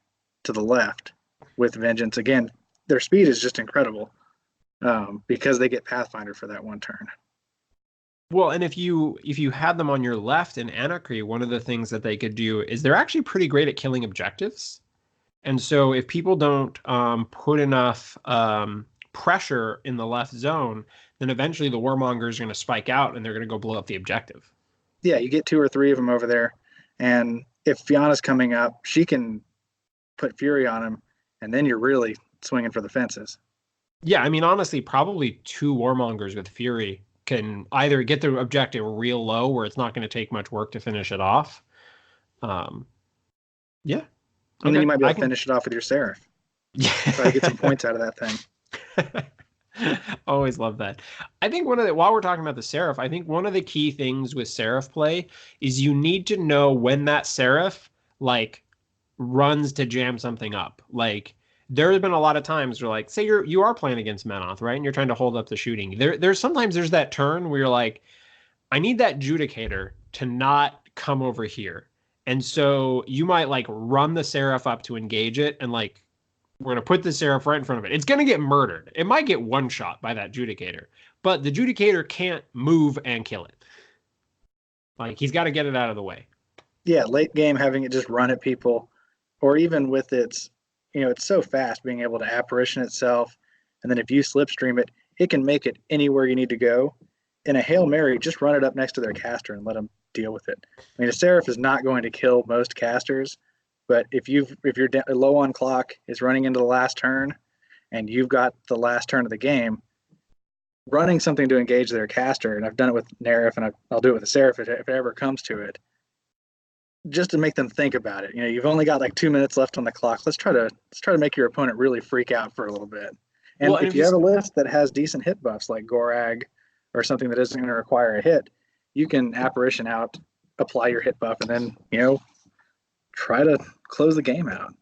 to the left with vengeance. Again, their speed is just incredible because they get Pathfinder for that one turn. Well, and if you had them on your left in Anarchy, one of the things that they could do is they're actually pretty great at killing objectives. And so if people don't put enough pressure in the left zone, then eventually the warmongers are going to spike out and they're going to go blow up the objective. Yeah, you get 2 or 3 of them over there. And if Fyanna's coming up, she can put Fury on him, and then you're really swinging for the fences. Yeah, I mean, honestly, probably 2 warmongers with Fury can either get the objective real low where it's not going to take much work to finish it off. Yeah. And then you might be able to finish it off with your Seraph. Yeah. Try to get some points out of that thing. Always love that. I think while we're talking about the Seraph, I think one of the key things with Seraph play is you need to know when that Seraph like runs to jam something up. Like there's been a lot of times where like, say you are playing against Menoth, right? And you're trying to hold up the shooting. There's sometimes there's that turn where you're like, I need that Judicator to not come over here. And so you might like run the Seraph up to engage it, and like we're going to put the Seraph right in front of it. It's going to get murdered. It might get one shot by that Judicator, but the Judicator can't move and kill it. Like he's got to get it out of the way. Yeah, late game having it just run at people, or even with its, it's so fast being able to apparition itself, and then if you slipstream it, it can make it anywhere you need to go. In a Hail Mary, just run it up next to their caster and let them deal with it. I mean, a Seraph is not going to kill most casters, but if you're low on clock, is running into the last turn, and you've got the last turn of the game, running something to engage their caster, and I've done it with Nerif, and I'll do it with a Seraph if it ever comes to it, just to make them think about it. You've only got like 2 minutes left on the clock. Let's try to make your opponent really freak out for a little bit. And Well, and if if you you have a list that has decent hit buffs like Gorag or something that isn't going to require a hit, you can apparition out, apply your hit buff, and then, try to close the game out.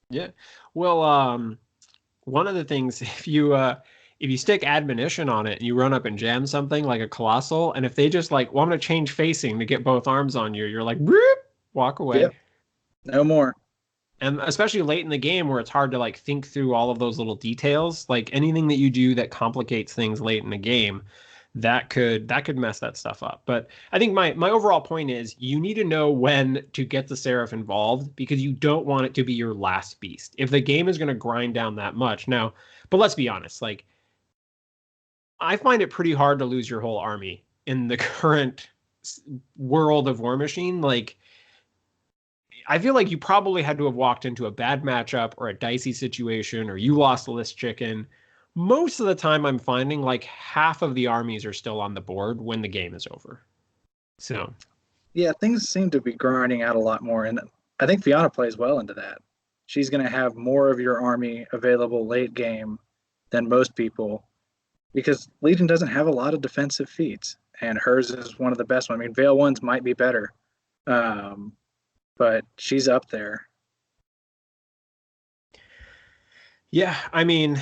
yeah. Well, one of the things if you stick admonition on it and you run up and jam something like a colossal, and if they just like, well, I'm gonna change facing to get both arms on you, you're like, "Broop," walk away. Yep, no more. And especially late in the game where it's hard to like think through all of those little details, like anything that you do that complicates things late in the game, that could mess that stuff up. But I think my overall point is you need to know when to get the Seraph involved because you don't want it to be your last beast. If the game is going to grind down that much now, but let's be honest, like I find it pretty hard to lose your whole army in the current world of War Machine. Like I feel like you probably had to have walked into a bad matchup or a dicey situation or you lost a list chicken. Most of the time, I'm finding like half of the armies are still on the board when the game is over. So, Yeah, things seem to be grinding out a lot more. And I think Fyanna plays well into that. She's going to have more of your army available late game than most people because Legion doesn't have a lot of defensive feats. And hers is one of the best ones. I mean, Veil ones might be better, um, but she's up there. yeah, I mean,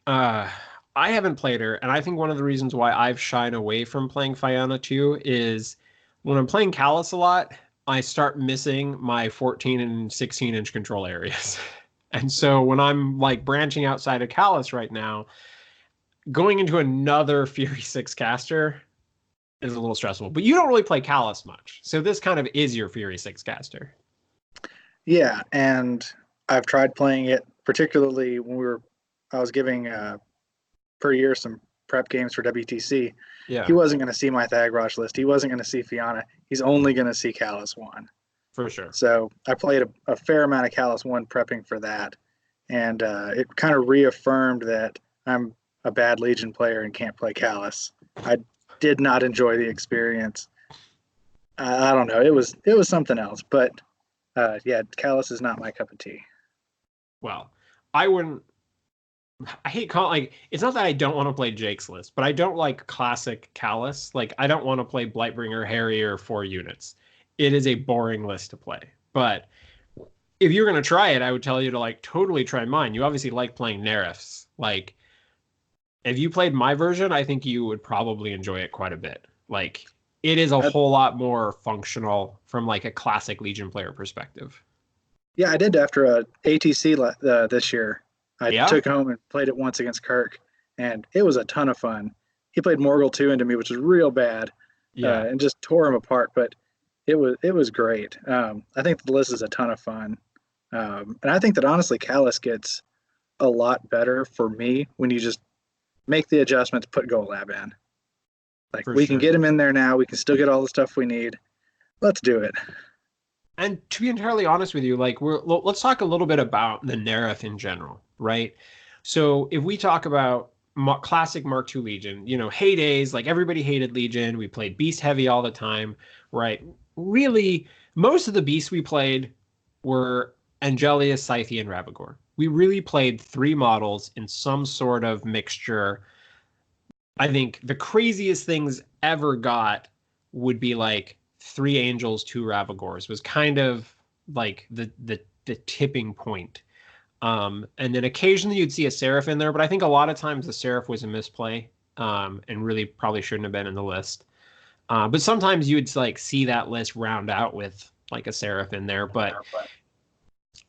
uh, I haven't played her, and I think one of the reasons why I've shied away from playing Fyanna 2 is when I'm playing Callus a lot, I start missing my 14 and 16-inch control areas. And so when I'm like branching outside of Callus right now, going into another Fury 6 caster is a little stressful. But you don't really play Callus much. So this kind of is your Fury 6 caster. Yeah, and I've tried playing it, particularly when I was giving per year some prep games for WTC. Yeah, He wasn't going to see my Thagrosh list. He wasn't going to see Fyanna. He's only going to see Callus 1. for sure. So I played a fair amount of Callus 1 prepping for that. And it kind of reaffirmed that I'm a bad Legion player and can't play Callus. I did not enjoy the experience. I don't know. It was something else. But yeah, Callus is not my cup of tea. Well, I wouldn't. I hate calling like it's not that I don't want to play Jake's list, but I don't like classic Callus. Like I don't want to play Blightbringer Harrier 4 units. It is a boring list to play. But if you're gonna try it, I would tell you to like totally try mine. You obviously like playing Nerifs. Like if you played my version, I think you would probably enjoy it quite a bit. Like it is a whole lot more functional from like a classic Legion player perspective. Yeah, I did after a ATC this year. I Yeah. took home and played it once against Kirk, and it was a ton of fun. He played Morgul 2 into me, which was real bad, Yeah. and just tore him apart. But it was great. I think the list is a ton of fun, and I think that honestly, Callus gets a lot better for me when you just make the adjustments, put GoLab in. Like For we sure. can get him in there now. We can still get all the stuff we need. Let's do it. And to be entirely honest with you, like let's talk a little bit about the Nerif in general, right? So if we talk about classic Mark II Legion, heydays, like everybody hated Legion. We played beast heavy all the time, right? Really, most of the beasts we played were Angelius, Scythian, Ravagore. We really played 3 models in some sort of mixture. I think the craziest things ever got would be like 3 Angels, 2 Ravagores was kind of like the tipping point. And then occasionally you'd see a Seraph in there, but I think a lot of times the Seraph was a misplay, and really probably shouldn't have been in the list. But sometimes you would like see that list round out with like a Seraph in there, but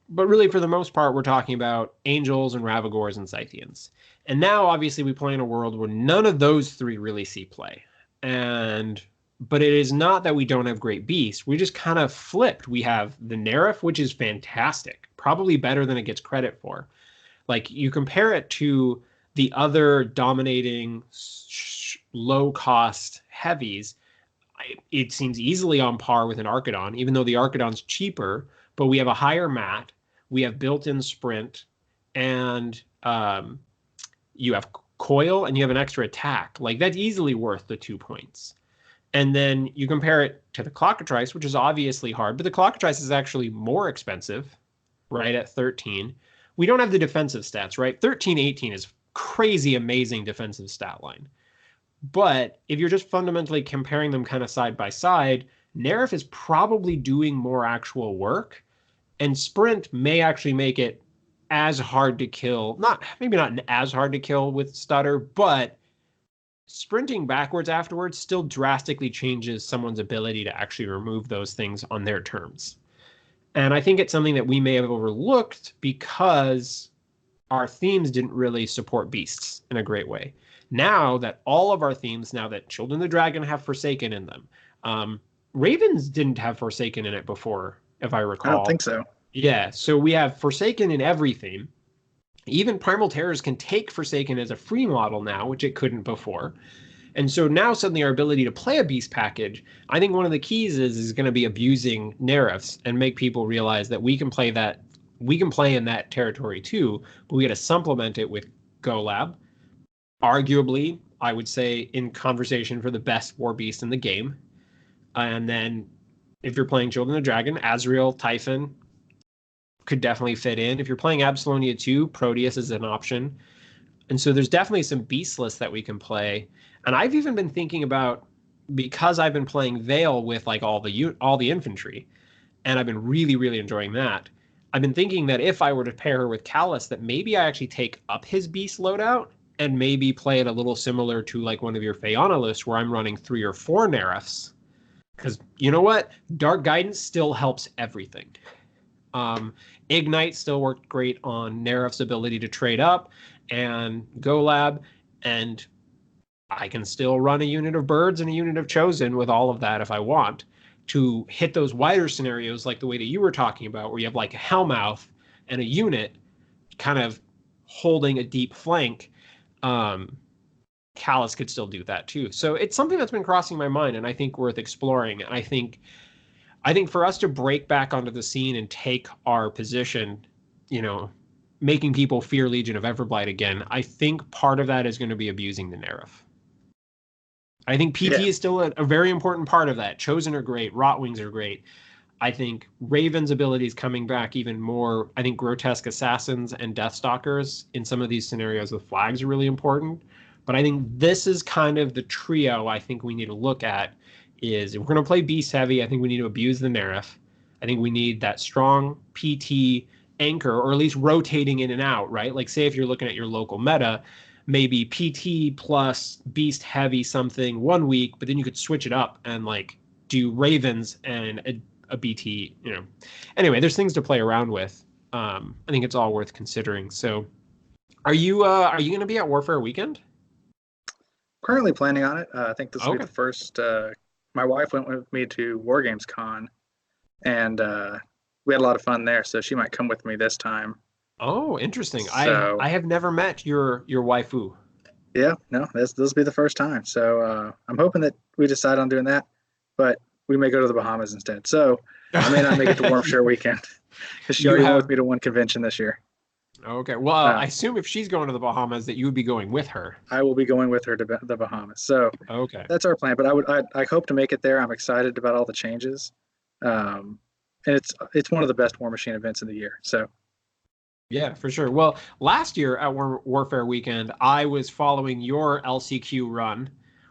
really for the most part we're talking about Angels and Ravagores and Scythians. And now obviously we play in a world where none of those 3 really see play. But it is not that we don't have great beasts. We just kind of flipped. We have the Nerif, which is fantastic, probably better than it gets credit for. Like you compare it to the other dominating low-cost heavies, it seems easily on par with an Archidon, even though the Archidon's cheaper, but we have a higher mat, we have built-in sprint, and you have coil, and you have an extra attack. Like that's easily worth the 2 points. And then you compare it to the Clockatrice, which is obviously hard, but the Clockatrice is actually more expensive, right, at 13. We don't have the defensive stats, right? 13, 18 is crazy amazing defensive stat line. But if you're just fundamentally comparing them kind of side by side, Nerf is probably doing more actual work, and Sprint may actually make it as hard to kill. Maybe not as hard to kill with stutter, but sprinting backwards afterwards still drastically changes someone's ability to actually remove those things on their terms. And I think it's something that we may have overlooked because our themes didn't really support beasts in a great way. Now that all of our themes, now that Children of the Dragon have Forsaken in them, Ravens didn't have Forsaken in it before, if I recall. I don't think so. Yeah, so we have Forsaken in every theme. Even Primal Terrors can take Forsaken as a free model now, which it couldn't before. And so now suddenly our ability to play a beast package, I think one of the keys is going to be abusing Nerfs and make people realize that we can play in that territory too, but we got to supplement it with GoLab. Arguably, I would say in conversation for the best war beast in the game. And then if you're playing Children of the Dragon, Azrael, Typhon could definitely fit in. If you're playing Absalonia 2, Proteus is an option. And so there's definitely some beast lists that we can play. And I've even been thinking about, because I've been playing Veil with like all the infantry, and I've been really, really enjoying that. I've been thinking that if I were to pair her with Callus, that maybe I actually take up his beast loadout and maybe play it a little similar to like one of your Fyanna lists where I'm running 3 or 4 Nerfs. Because you know what? Dark Guidance still helps everything. Ignite still worked great on Nerf's ability to trade up and GoLab, and I can still run a unit of birds and a unit of chosen with all of that if I want to hit those wider scenarios like the way that you were talking about, where you have like a Hellmouth and a unit kind of holding a deep flank. Callus could still do that too. So it's something that's been crossing my mind and I think worth exploring. And I think for us to break back onto the scene and take our position, making people fear Legion of Everblight again, I think part of that is going to be abusing the Nerf. I think PT is still a very important part of that. Chosen are great. Rotwings are great. I think Raven's ability is coming back even more. I think Grotesque Assassins and Deathstalkers in some of these scenarios with flags are really important. But I think this is kind of the trio I think we need to look at is if we're going to play Beast Heavy, I think we need to abuse the Nerf. I think we need that strong PT anchor, or at least rotating in and out, right? Like say if you're looking at your local meta, maybe PT plus Beast Heavy something 1 week, but then you could switch it up and like do Ravens and a BT, Anyway, there's things to play around with. I think it's all worth considering. So are you going to be at Warfare Weekend? Currently planning on it. I think this will be the first. My wife went with me to War Games Con, and we had a lot of fun there. So she might come with me this time. Oh, interesting. So, I have never met your waifu. Yeah, no, this will be the first time. So I'm hoping that we decide on doing that, but we may go to the Bahamas instead. So I may not make it to Warfare Weekend because she already went with me to one convention this year. Okay. Well, I assume if she's going to the Bahamas that you would be going with her. I will be going with her to the Bahamas. So that's our plan. But I hope to make it there. I'm excited about all the changes. And it's one of the best War Machine events of the year. So yeah, for sure. Well, last year at Warfare Weekend, I was following your LCQ run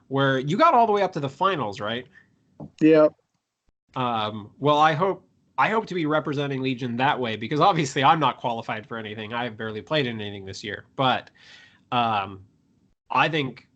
where you got all the way up to the finals, right? Yeah. Well, I hope to be representing Legion that way because obviously I'm not qualified for anything. I've barely played in anything this year. But I think,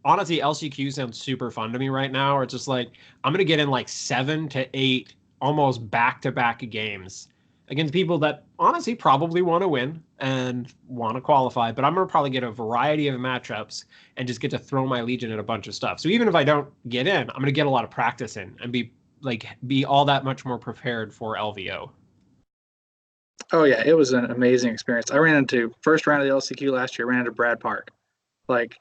honestly, LCQ sounds super fun to me right now. Or it's just like, I'm going to get in like 7 to 8 almost back-to-back games against people that honestly probably want to win and want to qualify. But I'm going to probably get a variety of matchups and just get to throw my Legion at a bunch of stuff. So even if I don't get in, I'm going to get a lot of practice in and be all that much more prepared for LVO. Oh yeah, it was an amazing experience. I ran into first round of the LCQ last year, ran into Brad Park. Like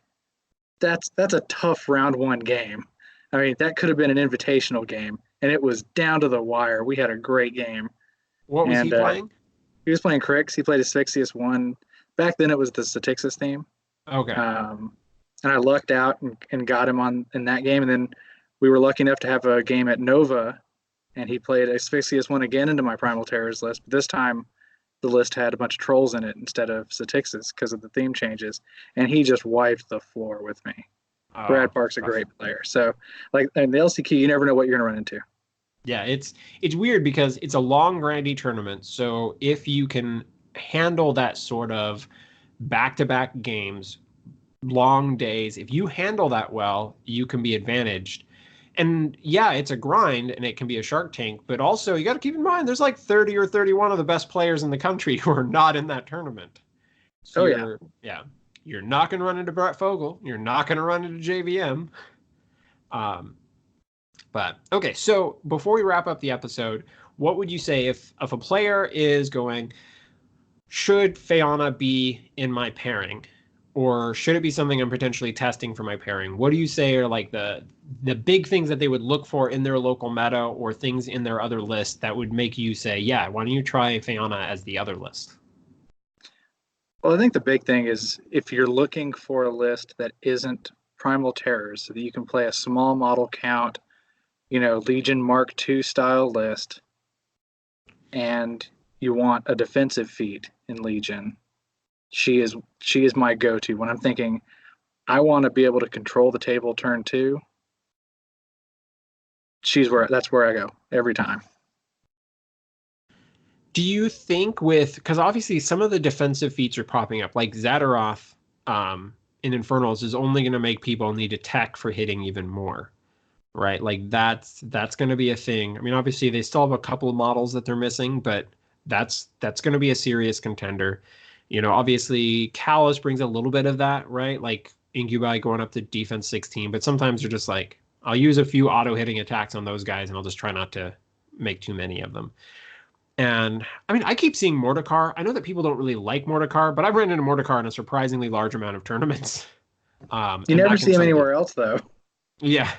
that's a tough round 1 game. I mean, that could have been an invitational game and it was down to the wire. We had a great game. What was he playing? He was playing Crix. He played Asphyxious 1. Back then it was the Statixis theme. Okay. And I lucked out and got him in that game, and then we were lucky enough to have a game at Nova, and he played Asphyxious 1 again into my Primal Terrors list. But this time, the list had a bunch of trolls in it instead of Satixes because of the theme changes, and he just wiped the floor with me. Brad Park's a great player. So, like, in the LCQ, you never know what you're going to run into. Yeah, it's weird because it's a long, grindy tournament. So if you can handle that sort of back-to-back games, long days, if you handle that well, you can be advantaged. And yeah, it's a grind and it can be a Shark Tank, but also you got to keep in mind there's like 30 or 31 of the best players in the country who are not in that tournament. So you're not going to run into Brett Fogel. You're not going to run into JVM. But okay, so before we wrap up the episode, what would you say if a player is going, should Fyanna be in my pairing? Or should it be something I'm potentially testing for my pairing? What do you say are like the big things that they would look for in their local meta or things in their other list that would make you say, yeah, why don't you try Fyanna as the other list? Well, I think the big thing is if you're looking for a list that isn't Primal Terrors, so that you can play a small model count, Legion Mark II style list, and you want a defensive feat in Legion, she is my go-to when I'm thinking I want to be able to control the table turn 2. That's where I go every time. Do you think because obviously some of the defensive feats are popping up, like Zadaroth in Infernals is only going to make people need to tech for hitting even more, right? Like that's going to be a thing. I mean, obviously they still have a couple of models that they're missing, but that's going to be a serious contender. Obviously Callus brings a little bit of that, right? Like Incubi going up to defense 16, but sometimes you're just like, I'll use a few auto hitting attacks on those guys and I'll just try not to make too many of them. And I mean, I keep seeing Mordekar. I know that people don't really like Mordekar, but I've ran into Mordekar in a surprisingly large amount of tournaments. You never see him anywhere else, though. Yeah.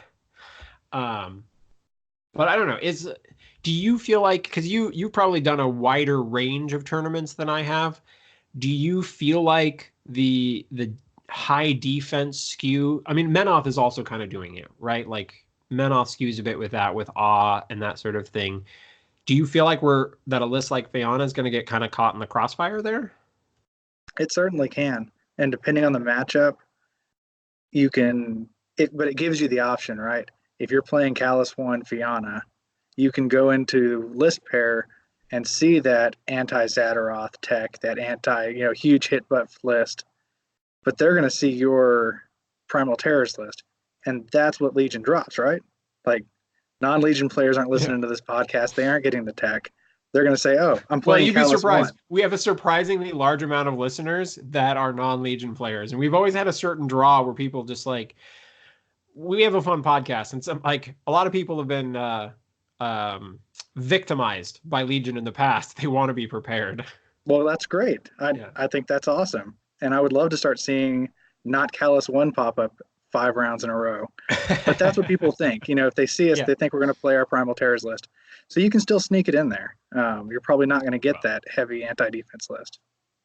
But I don't know. Do you feel like, because you've probably done a wider range of tournaments than I have, do you feel like the high defense skew? I mean, Menoth is also kind of doing it, right? Like Menoth skews a bit with that, with awe and that sort of thing. Do you feel like that a list like Fyanna is going to get kind of caught in the crossfire there? It certainly can, and depending on the matchup, but it gives you the option, right? If you're playing Callus 1 Fyanna, you can go into list pair and see that anti-Zadaroth tech, that huge hit buff list, but they're going to see your Primal Terrors list, and that's what Legion drops, right? Like, non-Legion players aren't listening to this podcast. They aren't getting the tech. They're going to say, oh, I'm playing Callus 1. You'd be surprised. We have a surprisingly large amount of listeners that are non-Legion players. And we've always had a certain draw where people just like, we have a fun podcast. And a lot of people have been victimized by Legion in the past. They want to be prepared. Well, that's great. I think that's awesome. And I would love to start seeing not Callus 1 pop up 5 rounds in a row. But that's what people think. If they see us, they think we're going to play our Primal Terrors list. So you can still sneak it in there. You're probably not going to get that heavy anti-defense list.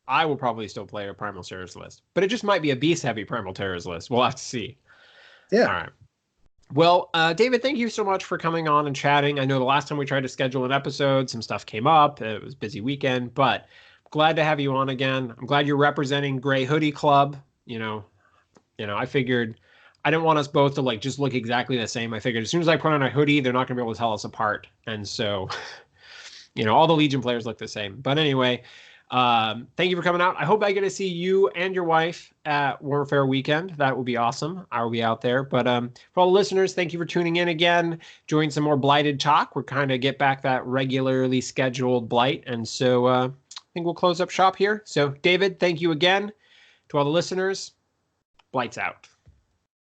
I will probably still play a Primal Terrors list, but it just might be a beast-heavy Primal Terrors list. We'll have to see. Yeah. All right. Well, David, thank you so much for coming on and chatting. I know the last time we tried to schedule an episode, some stuff came up. It was a busy weekend, but glad to have you on again. I'm glad you're representing Gray Hoodie Club. I figured I didn't want us both to just look exactly the same. I figured as soon as I put on a hoodie, they're not going to be able to tell us apart. And so, all the Legion players look the same. But anyway, thank you for coming out. I hope I get to see you and your wife at Warfare Weekend. That would be awesome. I will be out there. But for all the listeners, thank you for tuning in again. Join some more Blighted talk. We're kind of get back that regularly scheduled Blight. And so I think we'll close up shop here. So David, thank you again. To all the listeners, Blight's out.